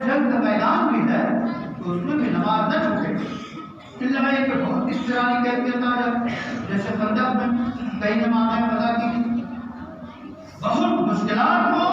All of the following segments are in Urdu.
جنگ کا میدان بھی ہے تو اس میں بھی نماز نہ چھوٹے. اس لیے کہ بہت اس طرح کی کیفیت آ جائے جیسے خندق میں کئی نمازیں قضا کی، بہت مشکلات ہو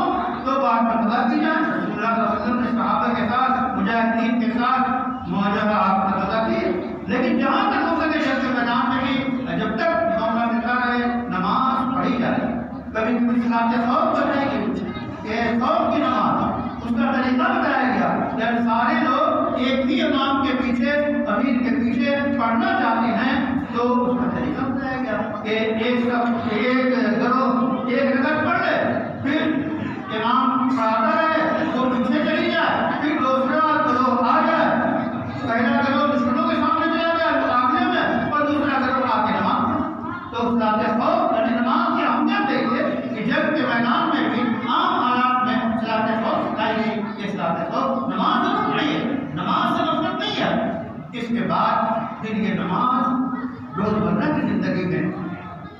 تو بعد میں قضا کی جائے. رسول اللہ صلی اللہ علیہ وسلم نے صحابہ کے ساتھ مجاہدین کے ساتھ معاہدہ آپ نے قضا کی. لیکن جہاں تک ہو سکے جنگ کے میدان میں بھی جب تک معاملہ ملتا رہے نماز پڑھی جائے. کبھی کوئی صلاۃ خوف کرنے کی کہ خوف کی نماز اس کا طریقہ بتایا گیا. جب سارے لوگ ایک ہی امام کے پیچھے امیر کے پیچھے پڑھنا چاہتے ہیں تو اس کا طریقہ بتایا گیا کہ ایک گروہ ایک رکعت پڑھ لے، پھر امام پڑھاتا رہے تو پیچھے چلی جائے، پھر دوسرا گروہ آ جائے، پہلا گروہ دشمنوں کے سامنے چلا جائے آگے میں اور دوسرا گروہ آ کے نماز پڑھے. تو صلاۃ خوف یعنی نماز کی اہمیت دیکھیے کہ جنگ کے میدان میں بھی عام حالات میں صلاۃ خوف سکھائی گئی کہ صلاۃ خوف نماز ضرور پڑھیے، نماز سے غفلت نہیں ہے. اس کے بعد پھر یہ نماز روزمرہ کی زندگی میں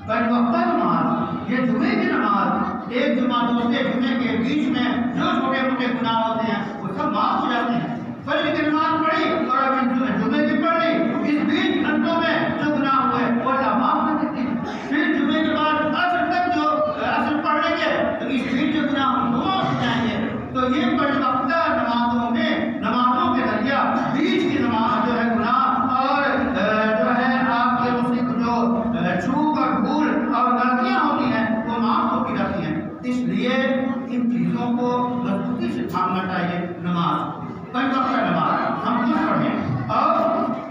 پنج وقتہ نماز، یہ جمعے کی نماز، ایک جمعہ دوسرے جمعے کے بیچ میں جو چھوٹے موٹے گناہ ہوتے ہیں وہ سب معاف ہو جاتے ہیں. فجر کی نماز پڑھی اور ابھی جمعے کی پڑھ لی، اس بیچ گھنٹوں میں جو گناہ ہوئے وہ اللہ معاف کر دیتے ہیں. پھر جمعے کے بعد عصر تک جو عصر پڑھ لیں گے تو اس بیچ جو گناہ وہ معاف ہو جائیں گے. تو یہ پنج وقتہ نمازوں میں نمازوں کے ذریعہ بیچ کی نماز جو ہے گناہ اور جو ہے آپ کے مسلم جو چوک اور بھول اور غلطیاں ہوتی ہیں وہ معاف ہوتی جاتی ہیں. اس لیے ان چیزوں کو مضبوطی سے تھامنا چاہیے. نماز پنج وقتہ نماز ہم خود پڑھیں اور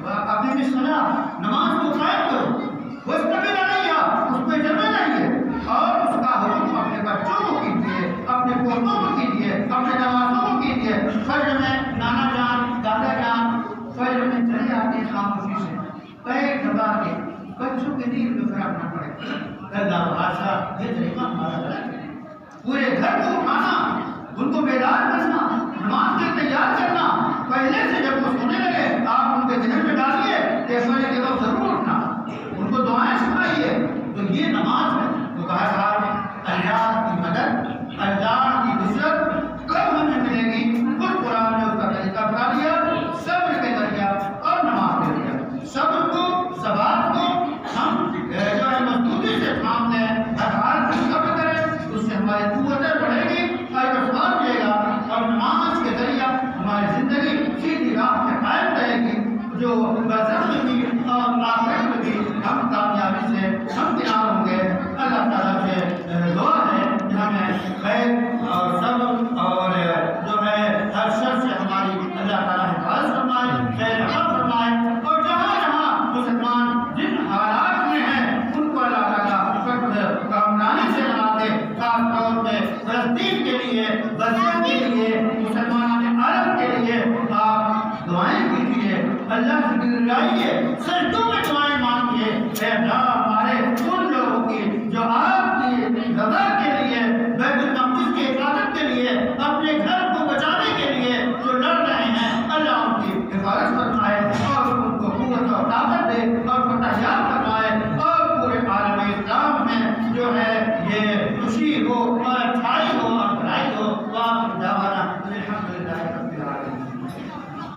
اپنے بھی سنا نماز کو قائم کرو، وہ اس کا بھی لڑائیے، اس پہ جمع رہیے اور اس کا حکم اپنے بچوں کو کیجیے، اپنے پوتوں کو کیجیے، اپنے نوازوں کو کیجیے. فجر میں نانا جان دادا جان فجر میں چلے آتے ہیں خاموشی سے، پیر دبا کے بچوں کے نیند میں خراب نہ پڑے. اللہ بادشاہ یہ طریقہ ہمارا غلط ہے. پورے گھر کو اٹھانا، ان کو بیدار کرنا، نماز کے تیار کرنا، پہلے سے جب وہ سونے لگے آپ ان کے ذہن میں ڈالیے کہ فجر کے وقت ضرور اٹھنا، ان کو دعائیں سکھائیے. تو یہ نماز ہے. تو کہا صاحب اللہ کی مدد، اللہ کی نصرت کب ہمیں ملے گی؟ خود قرآن نے اس کا طریقہ بتا دیا، صبر کے ذریعہ اور نماز کے ذریعہ. صبر کو ثبات کو ہم جو ہے مضبوطی سے تھام لیں، ہر حال میں صبر کریں، اس سے ہماری قوتیں بڑھے گی اور ثبات ملے گا. اور نماز کے ذریعہ ہماری زندگی سیدھی راہ پہ قائم رہے گی جو برزخ میں بھی اور آخرت میں بھی ہم کامیابی سے ہم تیار ہوں گے. اللہ تعالیٰ سے دعا ہے کہ ہمیں خیر اور صبر اور جو ہے ہر شر سے ہماری اللہ تعالیٰ حفاظت فرمائے، خیر عطا فرمائے. اور جہاں جہاں مسلمان جن حالات میں ہیں ان کو اللہ تعالیٰ کامرانی سے بنا دے. خاص طور پہ فلسطین کے لیے، غزہ کے لیے، مسلمان عرب کے لیے آپ دعائیں کیجیے، اللہ سے گڑگڑائیے، سجدوں میں دعائیں مانگیے. اے اللہ ہمارے ان لوگوں کی جو آپ کی رضا کے لیے، بیت المقدس کی حفاظت کے لیے، اپنے گھر کو بچانے کے لیے جو لڑ رہے ہیں، اللہ ان کی حفاظت فرمائے اور ان کو قوت اور طاقت دے اور فتح یاب فرمائے. اور پورے عالم اسلام میں جو ہے یہ خوشی ہو